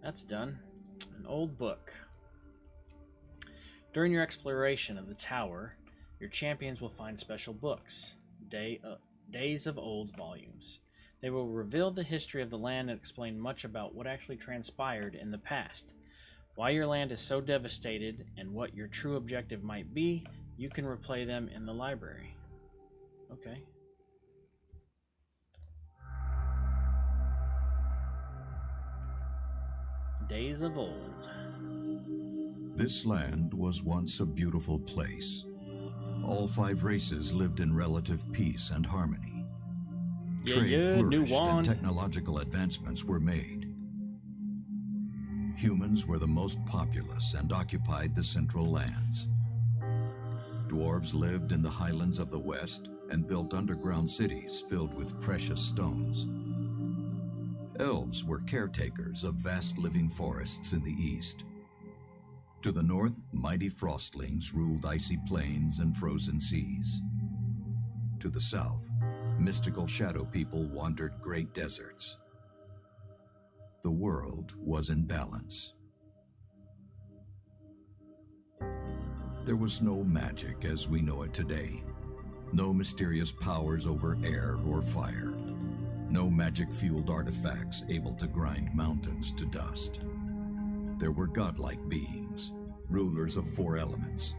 That's done. An old book. During your exploration of the tower, your champions will find special books, days of old volumes. They will reveal the history of the land and explain much about what actually transpired in the past. Why your land is so devastated and what your true objective might be, you can replay them in the library. Okay. Days of old. This land was once a beautiful place. All 5 races lived in relative peace and harmony. Trade flourished and technological advancements were made. Humans were the most populous and occupied the central lands. Dwarves lived in the highlands of the west and built underground cities filled with precious stones. Elves were caretakers of vast living forests in the east. To the north, mighty frostlings ruled icy plains and frozen seas. To the south, mystical shadow people wandered great deserts. The world was in balance. There was no magic as we know it today. No mysterious powers over air or fire. No magic-fueled artifacts able to grind mountains to dust. There were godlike beings, rulers of 4 elements,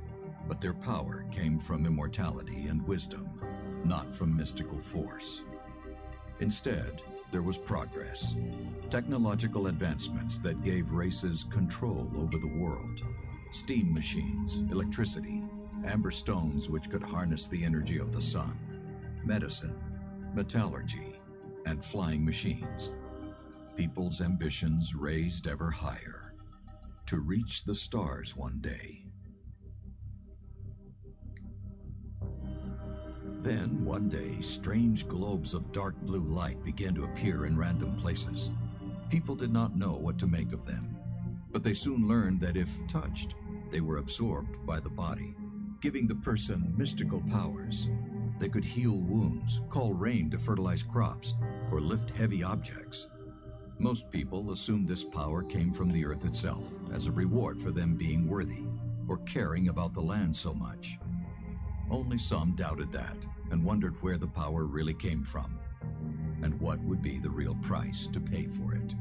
but their power came from immortality and wisdom, not from mystical force. Instead, there was progress, technological advancements that gave races control over the world. Steam machines, electricity, amber stones which could harness the energy of the sun, medicine, metallurgy, and flying machines. People's ambitions raised ever higher, to reach the stars one day. Then, one day, strange globes of dark blue light began to appear in random places. People did not know what to make of them, but they soon learned that if touched, they were absorbed by the body, giving the person mystical powers. They could heal wounds, call rain to fertilize crops, or lift heavy objects. Most people assumed this power came from the earth itself, as a reward for them being worthy, or caring about the land so much. Only some doubted that, and wondered where the power really came from, and what would be the real price to pay for it.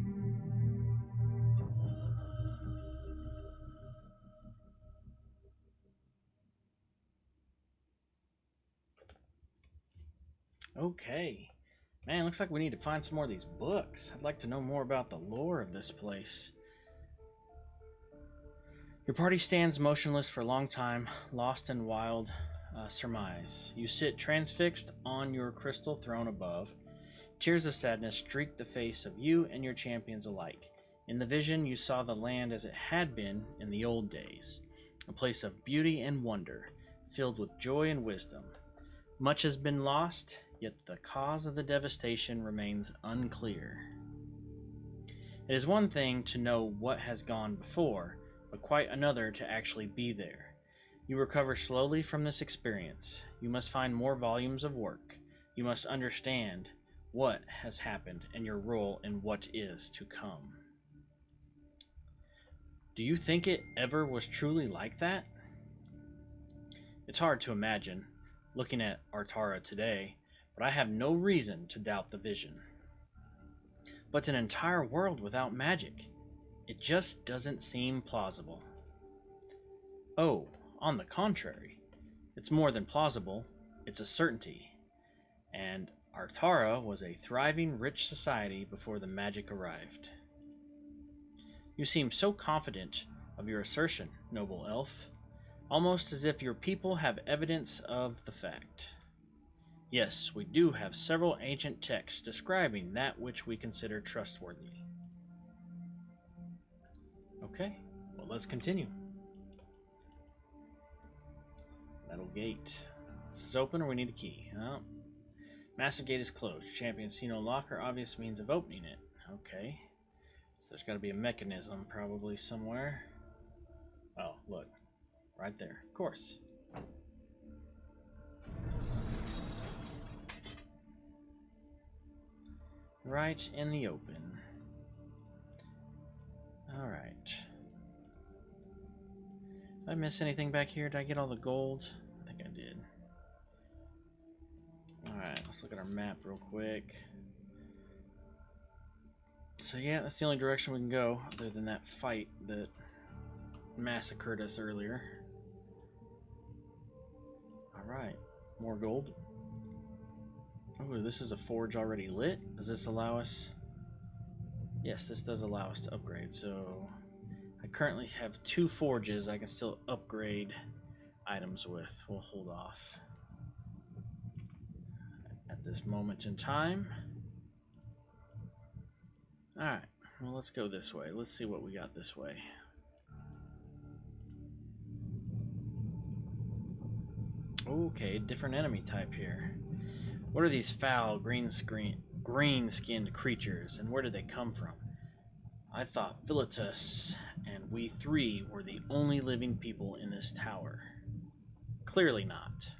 Okay. Man, looks like we need to find some more of these books. I'd like to know more about the lore of this place. Your party stands motionless for a long time, lost in wild surmise. You sit transfixed on your crystal throne above. Tears of sadness streak the face of you and your champions alike. In the vision, you saw the land as it had been in the old days, a place of beauty and wonder, filled with joy and wisdom. Much has been lost, yet the cause of the devastation remains unclear. It is one thing to know what has gone before, but quite another to actually be there. You recover slowly from this experience. You must find more volumes of work. You must understand what has happened and your role in what is to come. Do you think it ever was truly like that? It's hard to imagine, looking at Artara today, but I have no reason to doubt the vision. But an entire world without magic, it just doesn't seem plausible. Oh, on the contrary, it's more than plausible, it's a certainty. And Artara was a thriving, rich society before the magic arrived. You seem so confident of your assertion, noble elf, almost as if your people have evidence of the fact. Yes, we do have several ancient texts describing that which we consider trustworthy. Okay, well, let's continue. Metal gate. Is this open or we need a key? Oh. Massive gate is closed. Champions see no lock or obvious means of opening it. Okay. So there's got to be a mechanism probably somewhere. Oh, look. Right there. Of course. Right in the open. I miss anything back here? Did I get all the gold? I think I did. Alright, let's look at our map real quick. So yeah, that's the only direction we can go, other than that fight that massacred us earlier. Alright, more gold. Oh, this is a forge already lit? Does this allow us... Yes, this does allow us to upgrade, so... I currently have 2 forges I can still upgrade items with. We'll hold off at this moment in time. Alright, well, let's go this way. Let's see what we got this way. Okay, different enemy type here. What are these foul green-skinned creatures, and where did they come from? I thought Philetus and we 3 were the only living people in this tower. Clearly not.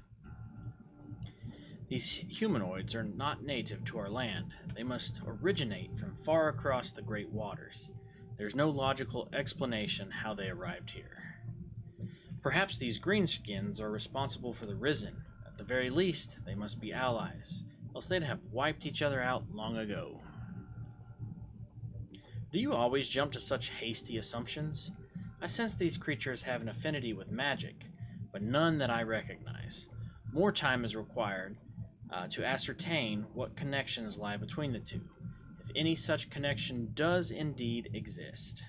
These humanoids are not native to our land. They must originate from far across the great waters. There's no logical explanation how they arrived here. Perhaps these greenskins are responsible for the Risen. At the very least, they must be allies, else they'd have wiped each other out long ago. Do you always jump to such hasty assumptions? I sense these creatures have an affinity with magic, but none that I recognize. More time is required to ascertain what connections lie between the two, if any such connection does indeed exist.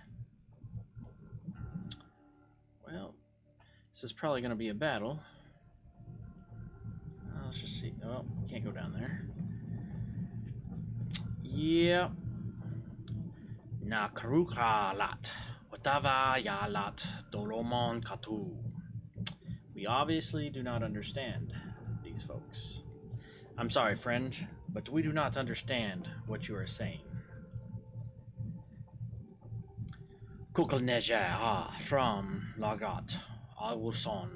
Well, this is probably going to be a battle. Let's just see. Oh, can't go down there. Yeah. Nakrukalat. Watava yalat dolomon katu. We obviously do not understand these folks. I'm sorry, friend, but we do not understand what you are saying. Kukulneja from Lagat. Awuson.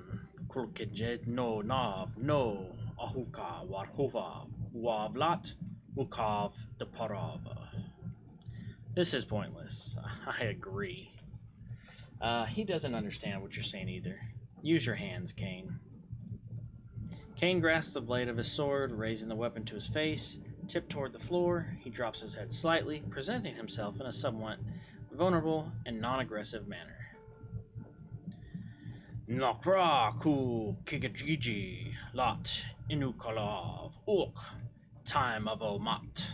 Kulkejet no nav no ahuka warhova wavlat wukav de parava. This is pointless. I agree. He doesn't understand what you're saying either. Use your hands, Cain. Cain grasps the blade of his sword, raising the weapon to his face. Tipped toward the floor, he drops his head slightly, presenting himself in a somewhat vulnerable and non-aggressive manner. Nakra ku kikajiji lot inukalav uk time of omat.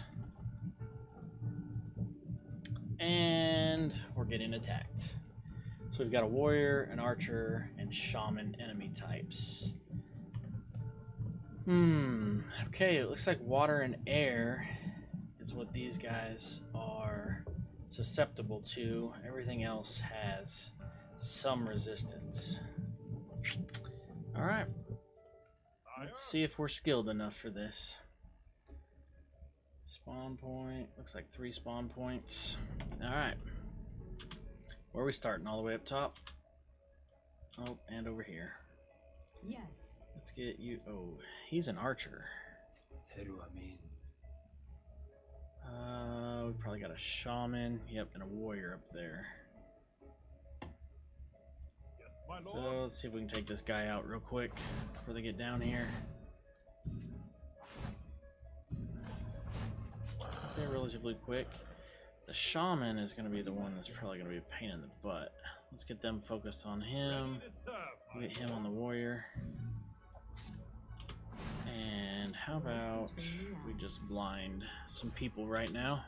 And we're getting attacked. So we've got a warrior, an archer, and shaman enemy types. Okay, it looks like water and air is what these guys are susceptible to. Everything else has some resistance. Alright. Let's see if we're skilled enough for this. Spawn point. Looks like 3 spawn points. Alright. Where are we starting? All the way up top? Oh, and over here. Yes. Let's get you. Oh, he's an archer. We probably got a shaman. Yep, and a warrior up there. So let's see if we can take this guy out real quick before they get down here. They're relatively quick. The shaman is going to be the one that's probably going to be a pain in the butt. Let's get them focused on him. We'll get him on the warrior. And how about we just blind some people right now?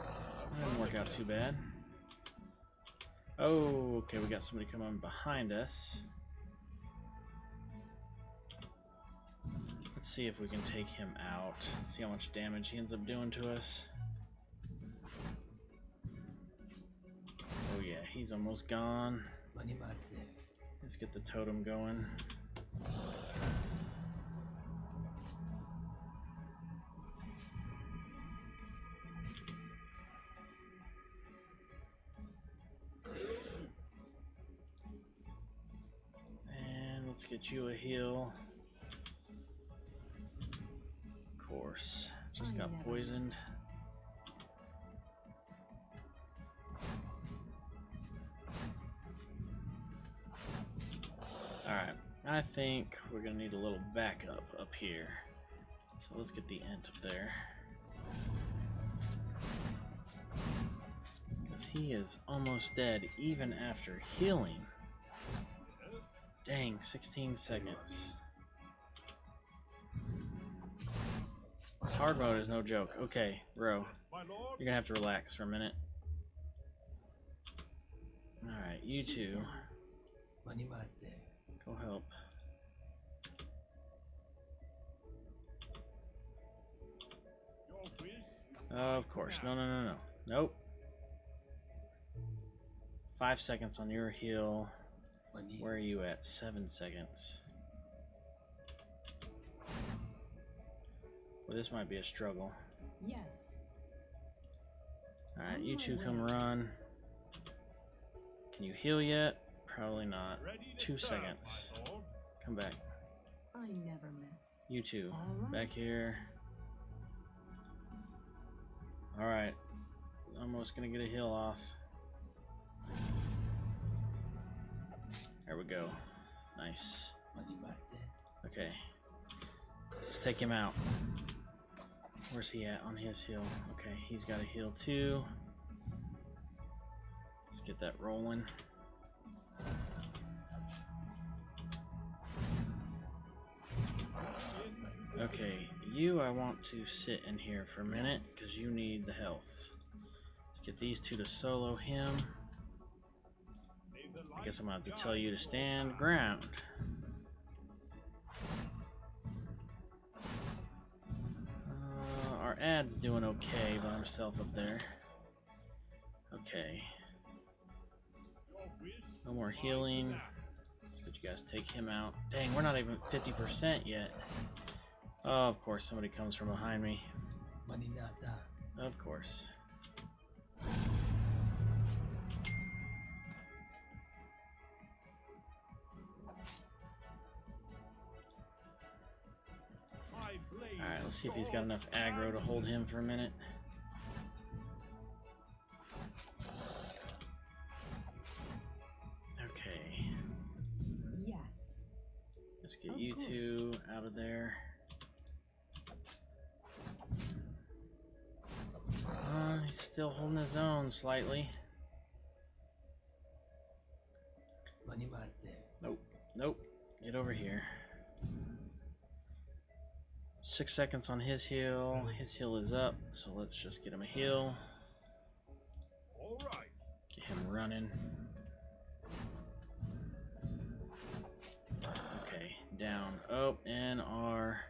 That didn't work out too bad. Oh, okay, we got somebody coming behind us. Let's see if we can take him out. See how much damage he ends up doing to us. Oh yeah, he's almost gone. Let's get the totem going. And let's get you a heal. Of course. Just got poisoned. Alright, I think we're gonna need a little backup up here. So let's get the ant up there. Because he is almost dead even after healing. Dang, 16 seconds. This hard mode is no joke. Okay, Ro, you're gonna have to relax for a minute. Alright, you two. Go help. Of course. No. Nope. 5 seconds on your heal. Where are you at? 7 seconds. Well, this might be a struggle. Yes. Alright, you two come run. Can you heal yet? Probably not. 2 seconds. Come back. I never miss. You two. Alright. Back here. Alright. Almost gonna get a heal off. There we go. Nice. Okay. Let's take him out. Where's he at on his heal? Okay, he's got a heal too. Let's get that rolling. Okay, you I want to sit in here for a minute because you need the health. Let's get these two to solo him. I guess I'm gonna have to tell you to stand ground. Our ad's doing okay by himself up there. Okay. No more healing. Let's get you guys take him out. Dang, we're not even 50% yet. Oh, of course, somebody comes from behind me. Of course. Alright, let's see if he's got enough aggro to hold him for a minute. Okay. Yes. Let's get you two out of there. He's still holding his own slightly. Nope. Get over here. 6 seconds on his heal. His heal is up, so let's just get him a heal. Get him running. Okay, down. Oh, and our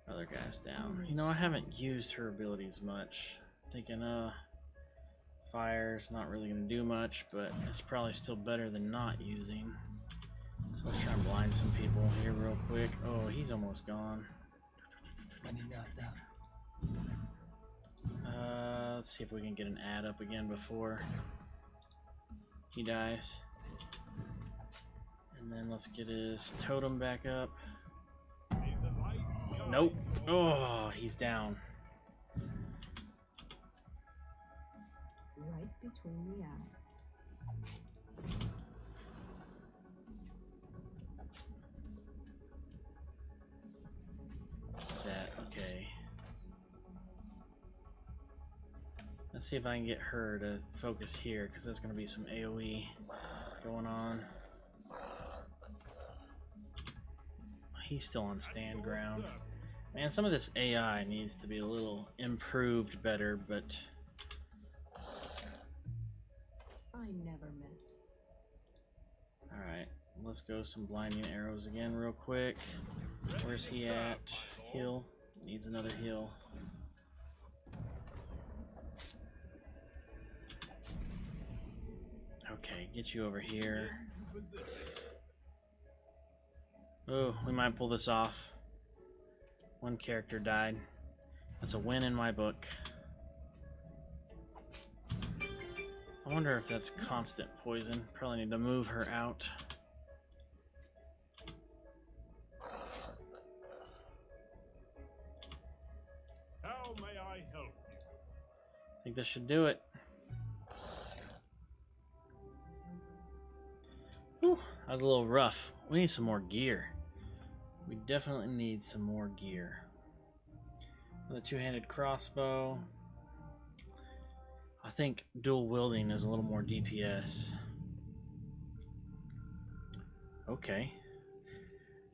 other guy's down. You know, I haven't used her abilities much. Thinking, fire's not really gonna do much, but it's probably still better than not using. So let's try and blind some people here real quick. Oh, he's almost gone. Let's see if we can get an ad up again before he dies. And then let's get his totem back up. Nope. Oh, he's down. Right between the eyes. What's that? Okay. Let's see if I can get her to focus here, because there's going to be some AoE going on. He's still on stand ground. Man, some of this AI needs to be a little improved better, but I never miss. alright, let's go some blinding arrows again real quick. Where's he at? Heal. Needs another heal. Okay, get you over here. Oh, we might pull this off. One character died. That's a win in my book. I wonder if that's constant poison. Probably need to move her out. How may I help you? I think this should do it. Whew, that was a little rough. We need some more gear. We definitely need some more gear. The two-handed crossbow. I think dual wielding is a little more DPS. Okay.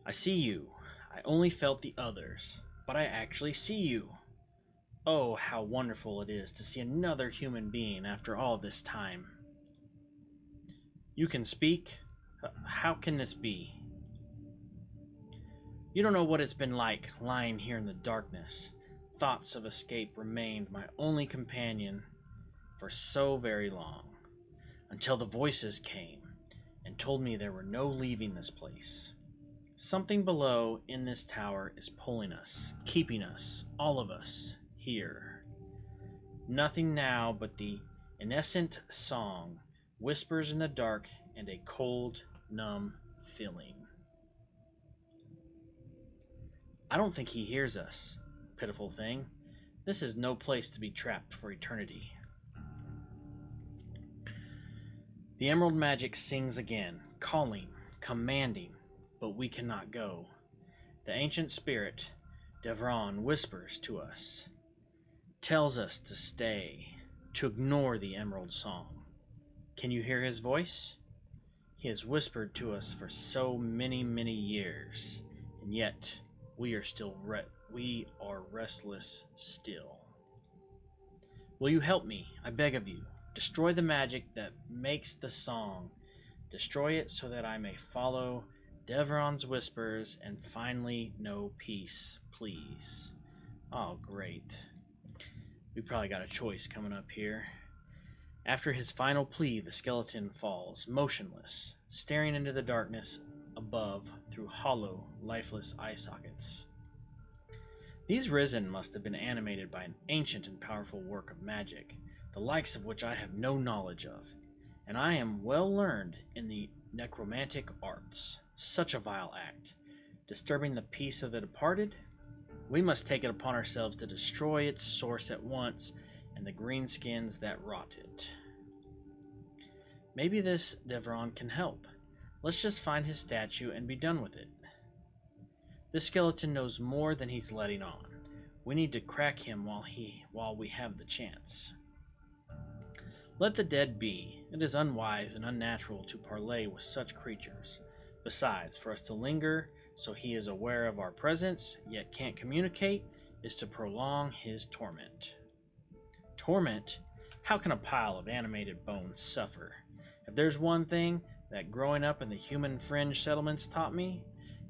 I see you. I only felt the others, but I actually see you. Oh, how wonderful it is to see another human being after all this time. You can speak? How can this be? You don't know what it's been like lying here in the darkness. Thoughts of escape remained my only companion for so very long, until the voices came and told me there were no leaving this place. Something below in this tower is pulling us, keeping us, all of us, here. Nothing now but the innocent song, whispers in the dark, and a cold, numb feeling. I don't think he hears us, pitiful thing. This is no place to be trapped for eternity. The emerald magic sings again, calling, commanding, but we cannot go. The ancient spirit, Devron, whispers to us, tells us to stay, to ignore the emerald song. Can you hear his voice? He has whispered to us for so many, many years, and yet we are restless still. Will you help me? I beg of you. Destroy the magic that makes the song. Destroy it so that I may follow Devron's whispers and finally know peace, please. Oh, great. We probably got a choice coming up here. After his final plea, the skeleton falls, motionless, staring into the darkness above through hollow, lifeless eye sockets. These risen must have been animated by an ancient and powerful work of magic, the likes of which I have no knowledge of, and I am well learned in the necromantic arts. Such a vile act, disturbing the peace of the departed. We must take it upon ourselves to destroy its source at once, and the greenskins that wrought it. Maybe this Devron can help. Let's just find his statue and be done with it. This skeleton knows more than he's letting on. We need to crack him while we have the chance. Let the dead be. It is unwise and unnatural to parley with such creatures. Besides, for us to linger so he is aware of our presence, yet can't communicate, is to prolong his torment. Torment? How can a pile of animated bones suffer? If there's one thing that growing up in the human fringe settlements taught me,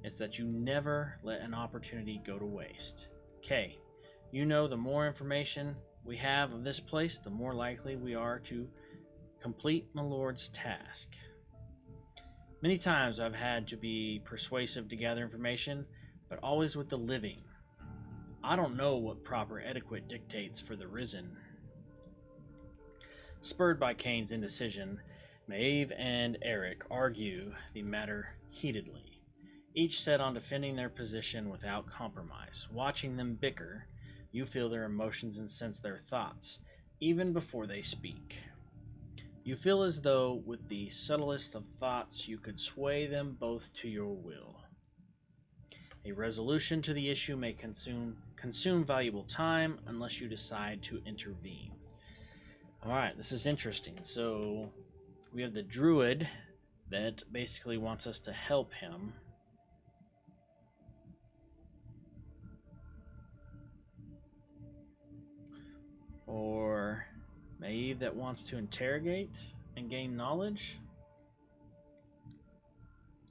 it's that you never let an opportunity go to waste. Kay, you know the more information we have of this place, the more likely we are to complete my lord's task. Many times I've had to be persuasive to gather information, but always with the living. I don't know what proper etiquette dictates for the risen. Spurred by Kane's indecision, Maeve and Eric argue the matter heatedly, each set on defending their position without compromise. Watching them bicker, you feel their emotions and sense their thoughts, even before they speak. You feel as though, with the subtlest of thoughts, you could sway them both to your will. A resolution to the issue may consume valuable time unless you decide to intervene. Alright, this is interesting. So, we have the druid that basically wants us to help him. Or Maeve that wants to interrogate and gain knowledge.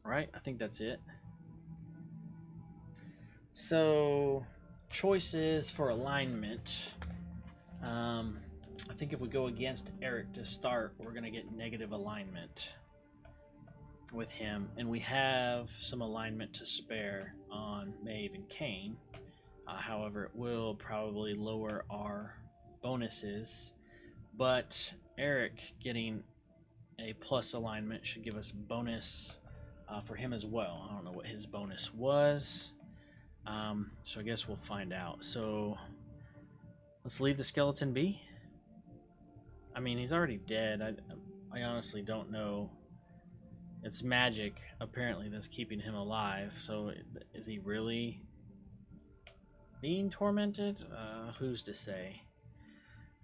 Right, I think that's it. So, choices for alignment. I think if we go against Eric to start, we're going to get negative alignment with him. And we have some alignment to spare on Maeve and Kane. However, it will probably lower our bonuses. But Eric getting a plus alignment should give us bonus for him as well. I don't know what his bonus was. So I guess we'll find out. So Let's leave the skeleton be. I mean, he's already dead. I honestly don't know. It's magic, apparently, that's keeping him alive. So, is he really being tormented? Who's to say?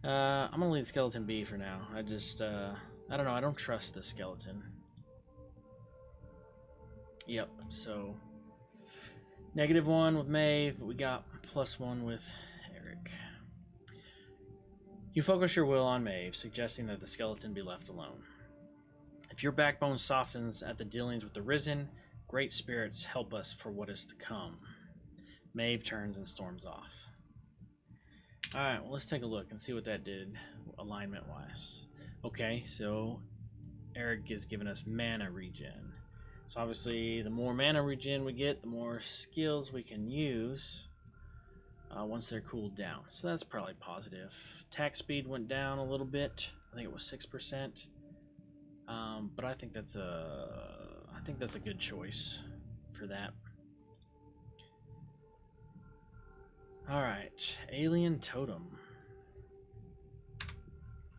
I'm gonna leave the skeleton be for now. I don't know. I don't trust the skeleton. Yep. So, -1 with Maeve, but we got +1 with Eric. You focus your will on Maeve, suggesting that the skeleton be left alone. If your backbone softens at the dealings with the Risen, great spirits help us for what is to come. Maeve turns and storms off. Alright, well, let's take a look and see what that did, alignment-wise. Okay, so Eric is giving us mana regen. So obviously, the more mana regen we get, the more skills we can use once they're cooled down. So that's probably positive. Attack speed went down a little bit. I think it was 6%. But I think that's a good choice for that. All right, alien totem.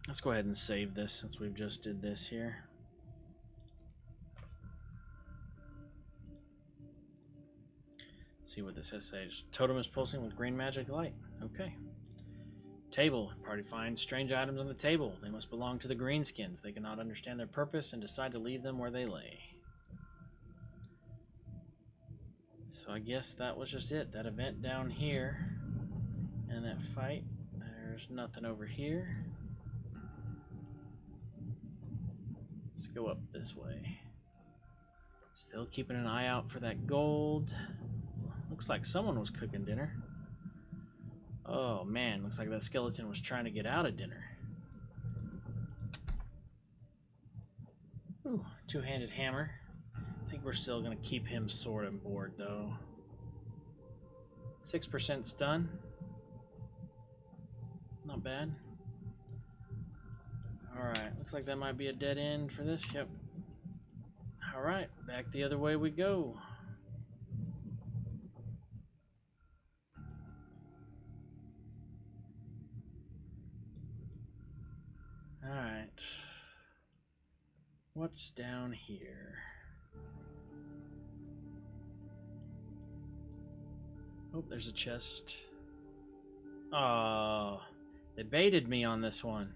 Let's go ahead and save this since we've just did this here. See what this has to say. Totem is pulsing with green magic light. Okay. Table. Party finds strange items on the table. They must belong to the greenskins. They cannot understand their purpose and decide to leave them where they lay. So I guess that was just it. That event down here and that fight. There's nothing over here. Let's go up this way. Still keeping an eye out for that gold. Looks like someone was cooking dinner. Oh man, looks like that skeleton was trying to get out of dinner. Ooh, two-handed hammer. I think we're still going to keep him sword on board though. 6% stun. Not bad. Alright, looks like that might be a dead end for this. Yep. Alright, back the other way we go. Alright. What's down here? Oh, there's a chest. Oh, they baited me on this one.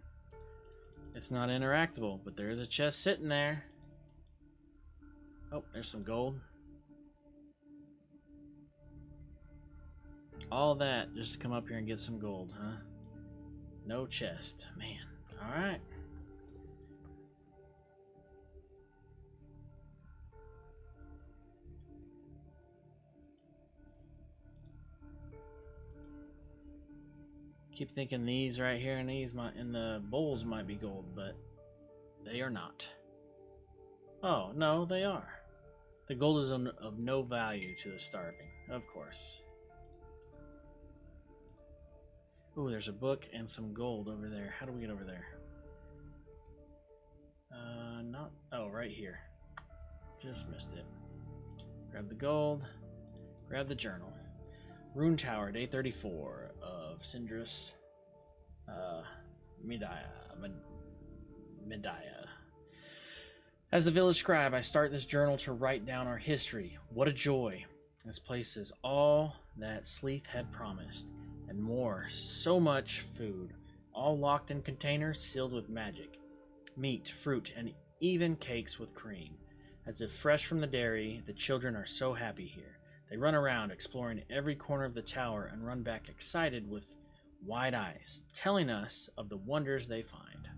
It's not interactable, but there is a chest sitting there. Oh, there's some gold. All that just to come up here and get some gold, huh? No chest. Man. Alright. Keep thinking these right here and these in the bowls might be gold, but they are not. Oh, no, they are. The gold is of no value to the starving, of course. Ooh, there's a book and some gold over there. How do we get over there? Not... Oh, right here. Just missed it. Grab the gold. Grab the journal. Rune Tower, day 34 of Syndrus Medaya. As the village scribe, I start this journal to write down our history. What a joy. This place is all that Sleeth had promised, and more. So much food, all locked in containers sealed with magic. Meat, fruit, and even cakes with cream. As if fresh from the dairy, the children are so happy here. They run around, exploring every corner of the tower, and run back excited with wide eyes, telling us of the wonders they find.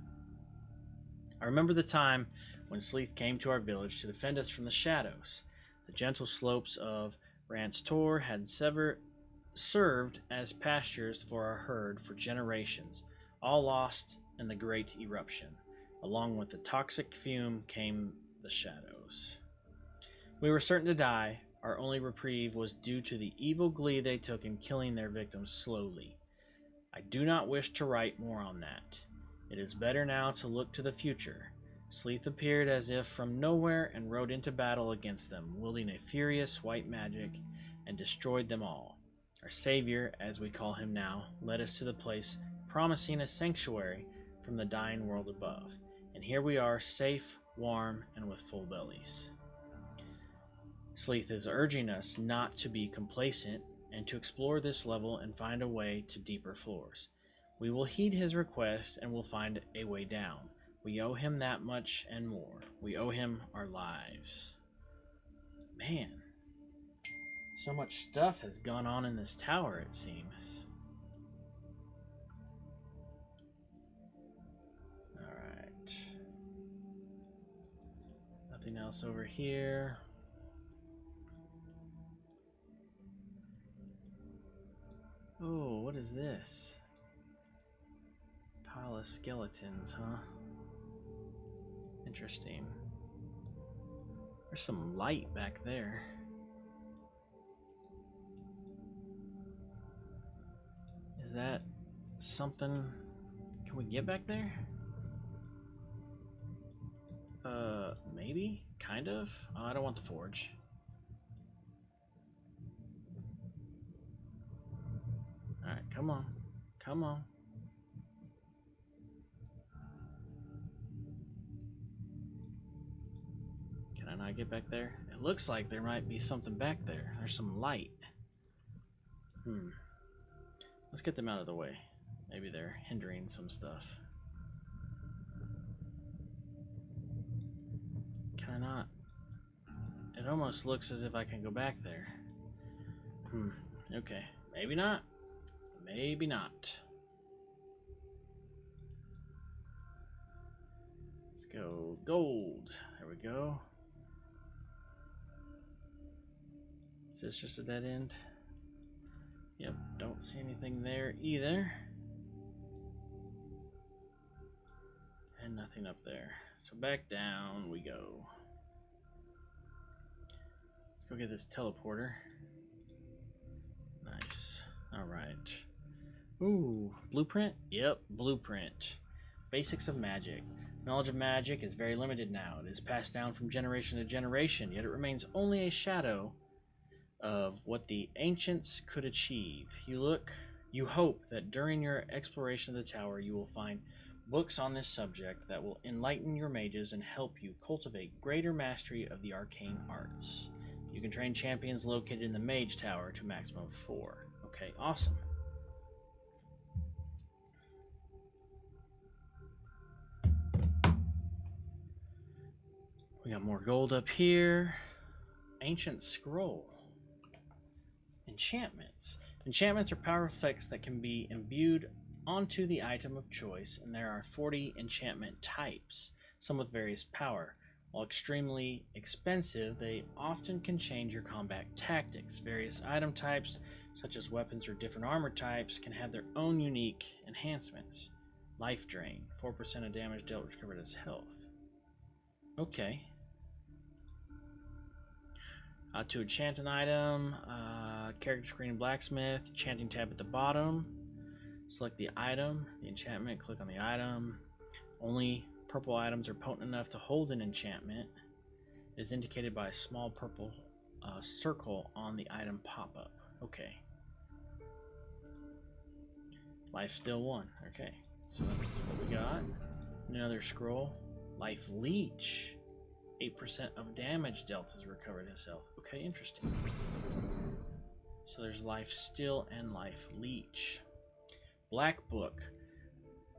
I remember the time when Sleeth came to our village to defend us from the shadows. The gentle slopes of Rance Tor had served as pastures for our herd for generations, all lost in the great eruption. Along with the toxic fume came the shadows. We were certain to die. Our only reprieve was due to the evil glee they took in killing their victims slowly. I do not wish to write more on that. It is better now to look to the future. Sleeth appeared as if from nowhere and rode into battle against them, wielding a furious white magic, and destroyed them all. Our Savior, as we call him now, led us to the place promising a sanctuary from the dying world above. And here we are, safe, warm, and with full bellies. Sleeth is urging us not to be complacent and to explore this level and find a way to deeper floors. We will heed his request and will find a way down. We owe him that much and more. We owe him our lives. Man, so much stuff has gone on in this tower, it seems. Alright. Nothing else over here. Oh, what is this? Pile of skeletons, huh? Interesting. There's some light back there. Is that something? Can we get back there? Maybe? Kind of? Oh, I don't want the forge. Alright, come on. Come on. Can I not get back there? It looks like there might be something back there. There's some light. Let's get them out of the way. Maybe they're hindering some stuff. Can I not? It almost looks as if I can go back there. Okay. Maybe not. Maybe not. Let's go gold. There we go. Is this just a dead end? Yep, don't see anything there either. And nothing up there. So back down we go. Let's go get this teleporter. Nice. Alright. Ooh, blueprint? Yep, blueprint. Basics of magic. Knowledge of magic is very limited now. It is passed down from generation to generation, yet it remains only a shadow of what the ancients could achieve. You hope that during your exploration of the tower you will find books on this subject that will enlighten your mages and help you cultivate greater mastery of the arcane arts. You can train champions located in the mage tower to maximum 4. Okay, awesome. We got more gold up here. Ancient scroll. Enchantments. Enchantments are power effects that can be imbued onto the item of choice, and there are 40 enchantment types, some with various power. While extremely expensive, they often can change your combat tactics. Various item types, such as weapons or different armor types, can have their own unique enhancements. Life drain. 4% of damage dealt recovered as health. Okay. To enchant an item, character screen blacksmith, chanting tab at the bottom. Select the item, the enchantment, click on the item. Only purple items are potent enough to hold an enchantment. It is indicated by a small purple circle on the item pop-up. Okay. Life still 1. Okay. So that's what we got. Another scroll. Life leech. 8% of damage dealt is recovered as health. Okay, interesting. So there's life still and life leech. Black book.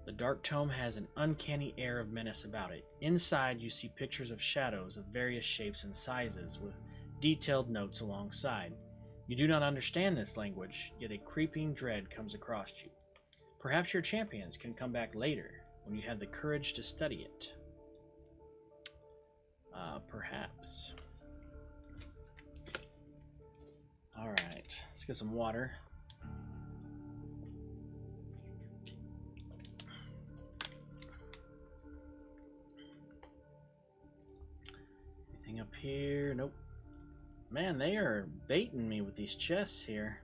The dark tome has an uncanny air of menace about it. Inside you see pictures of shadows of various shapes and sizes with detailed notes alongside. You do not understand this language, yet a creeping dread comes across you. Perhaps your champions can come back later when you have the courage to study it. Perhaps. Alright, let's get some water. Anything up here? Nope. Man, they are baiting me with these chests here.